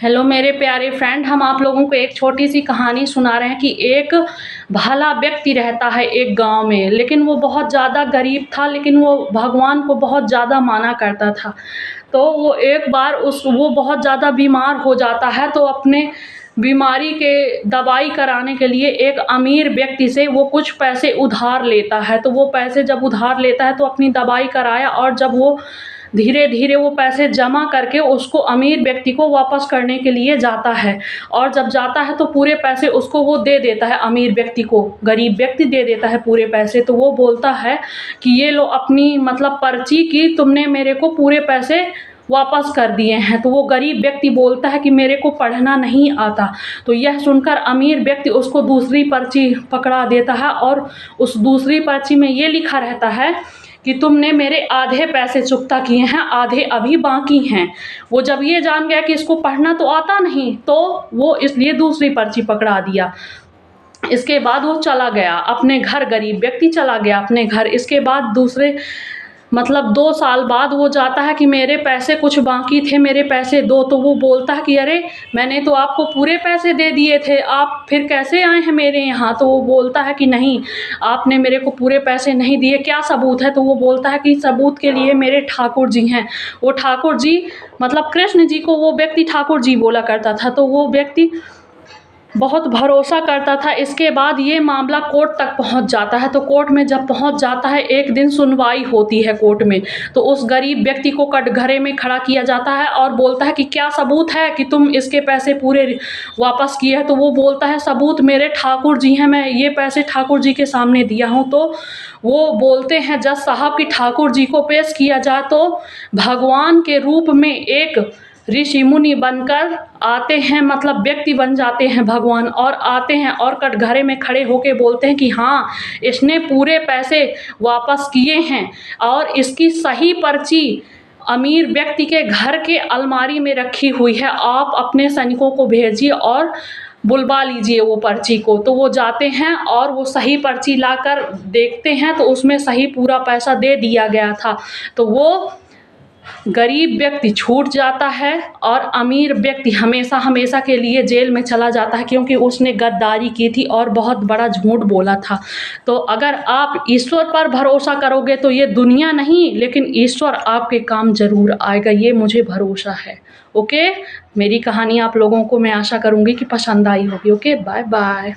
Hello मेरे प्यारे friend, हम आप लोगों को एक छोटी सी कहानी सुना रहे हैं कि एक भला व्यक्ति रहता है एक गांव में। लेकिन वो बहुत ज़्यादा गरीब था, लेकिन वो भगवान को बहुत ज़्यादा माना करता था। तो वो एक बार वो बहुत ज़्यादा बीमार हो जाता है, तो अपने बीमारी के दवाई कराने के लिए एक अमीर व्यक्ति से वो कुछ पैसे उधार लेता है। तो वो पैसे जब उधार लेता है तो अपनी दवाई कराया, और जब वो धीरे धीरे वो पैसे जमा करके उसको अमीर व्यक्ति को वापस करने के लिए जाता है। और जब जाता है तो पूरे पैसे उसको वो दे देता है, अमीर व्यक्ति को गरीब व्यक्ति दे देता है पूरे पैसे। तो वो बोलता है कि ये लो अपनी मतलब पर्ची की, तुमने मेरे को पूरे पैसे वापस कर दिए हैं। तो वो गरीब व्यक्ति बोलता है कि मेरे को पढ़ना नहीं आता। तो यह सुनकर अमीर व्यक्ति उसको दूसरी पर्ची पकड़ा देता है, और उस दूसरी पर्ची में ये लिखा रहता है कि तुमने मेरे आधे पैसे चुकता किए हैं, आधे अभी बाकी हैं। वो जब ये जान गया कि इसको पढ़ना तो आता नहीं, तो वो इसलिए दूसरी पर्ची पकड़ा दिया। इसके बाद वो चला गया अपने घर, गरीब व्यक्ति चला गया अपने घर। इसके बाद दूसरे मतलब 2 साल बाद वो जाता है कि मेरे पैसे कुछ बाकी थे, मेरे पैसे दो। तो वो बोलता है कि अरे मैंने तो आपको पूरे पैसे दे दिए थे, आप फिर कैसे आए हैं मेरे यहाँ। तो वो बोलता है कि नहीं, आपने मेरे को पूरे पैसे नहीं दिए, क्या सबूत है। तो वो बोलता है कि सबूत के लिए मेरे ठाकुर जी हैं। वो ठाकुर जी मतलब कृष्ण जी को वो व्यक्ति ठाकुर जी बोला करता था। तो वो व्यक्ति बहुत भरोसा करता था। इसके बाद ये मामला कोर्ट तक पहुंच जाता है। तो कोर्ट में जब पहुंच जाता है, एक दिन सुनवाई होती है कोर्ट में। तो उस गरीब व्यक्ति को कटघरे में खड़ा किया जाता है और बोलता है कि क्या सबूत है कि तुम इसके पैसे पूरे वापस किए हैं। तो वो बोलता है सबूत मेरे ठाकुर जी हैं, मैं ये पैसे ठाकुर जी के सामने दिया हूँ। तो वो बोलते हैं जज साहब की ठाकुर जी को पेश किया जाए। तो भगवान के रूप में एक ऋषि मुनि बनकर आते हैं, मतलब व्यक्ति बन जाते हैं भगवान, और आते हैं और कटघरे में खड़े होके बोलते हैं कि हाँ, इसने पूरे पैसे वापस किए हैं, और इसकी सही पर्ची अमीर व्यक्ति के घर के अलमारी में रखी हुई है। आप अपने सैनिकों को भेजिए और बुलवा लीजिए वो पर्ची को। तो वो जाते हैं और वो सही पर्ची लाकर देखते हैं, तो उसमें सही पूरा पैसा दे दिया गया था। तो वो गरीब व्यक्ति छूट जाता है, और अमीर व्यक्ति हमेशा हमेशा के लिए जेल में चला जाता है, क्योंकि उसने गद्दारी की थी और बहुत बड़ा झूठ बोला था। तो अगर आप ईश्वर पर भरोसा करोगे तो ये दुनिया नहीं, लेकिन ईश्वर आपके काम जरूर आएगा, ये मुझे भरोसा है। ओके, मेरी कहानी आप लोगों को मैं आशा करूँगी कि पसंद आई होगी। Okay, bye bye.